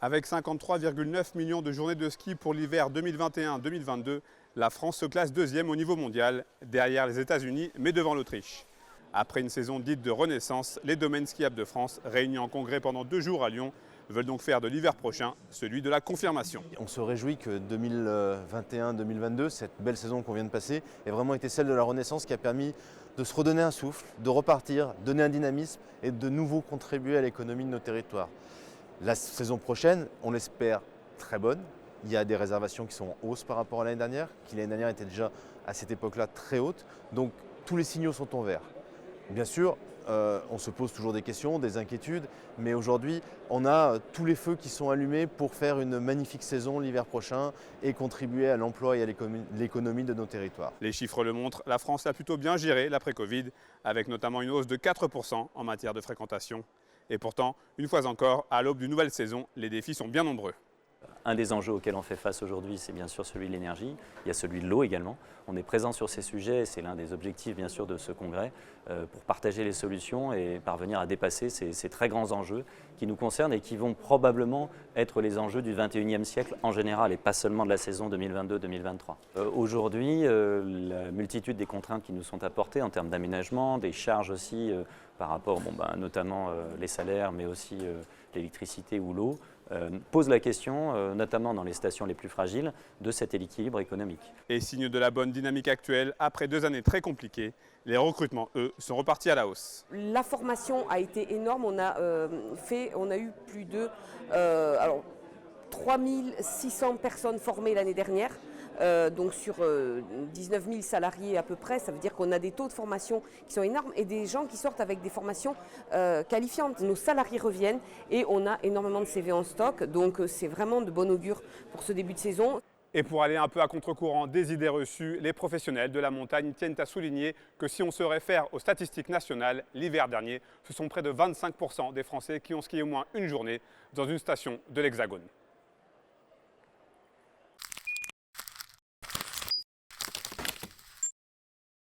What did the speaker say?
Avec 53,9 millions de journées de ski pour l'hiver 2021-2022, la France se classe deuxième au niveau mondial, derrière les États-Unis, mais devant l'Autriche. Après une saison dite de renaissance, les domaines skiables de France, réunis en congrès pendant 2 jours à Lyon, veulent donc faire de l'hiver prochain celui de la confirmation. On se réjouit que 2021-2022, cette belle saison qu'on vient de passer, ait vraiment été celle de la renaissance qui a permis de se redonner un souffle, de repartir, donner un dynamisme et de nouveau contribuer à l'économie de nos territoires. La saison prochaine, on l'espère très bonne. Il y a des réservations qui sont en hausse par rapport à l'année dernière, qui l'année dernière étaient déjà à cette époque-là très hautes. Donc tous les signaux sont en vert. Bien sûr, on se pose toujours des questions, des inquiétudes, mais aujourd'hui, on a tous les feux qui sont allumés pour faire une magnifique saison l'hiver prochain et contribuer à l'emploi et à l'économie de nos territoires. Les chiffres le montrent, la France a plutôt bien géré l'après-Covid, avec notamment une hausse de 4% en matière de fréquentation. Et pourtant, une fois encore, à l'aube d'une nouvelle saison, les défis sont bien nombreux. Un des enjeux auxquels on fait face aujourd'hui, c'est bien sûr celui de l'énergie. Il y a celui de l'eau également. On est présent sur ces sujets et c'est l'un des objectifs bien sûr de ce congrès pour partager les solutions et parvenir à dépasser ces très grands enjeux qui nous concernent et qui vont probablement être les enjeux du 21e siècle en général et pas seulement de la saison 2022-2023. Aujourd'hui, la multitude des contraintes qui nous sont apportées en termes d'aménagement, des charges aussi par rapport notamment les salaires mais aussi l'électricité ou l'eau, pose la question, notamment dans les stations les plus fragiles, de cet équilibre économique. Et signe de la bonne dynamique actuelle, après 2 années très compliquées, les recrutements, eux, sont repartis à la hausse. La formation a été énorme, on a eu plus de 3600 personnes formées l'année dernière. Donc sur 19 000 salariés à peu près, ça veut dire qu'on a des taux de formation qui sont énormes et des gens qui sortent avec des formations qualifiantes. Nos salariés reviennent et on a énormément de CV en stock, donc c'est vraiment de bon augure pour ce début de saison. Et pour aller un peu à contre-courant des idées reçues, les professionnels de la montagne tiennent à souligner que si on se réfère aux statistiques nationales, l'hiver dernier, ce sont près de 25% des Français qui ont skié au moins une journée dans une station de l'Hexagone.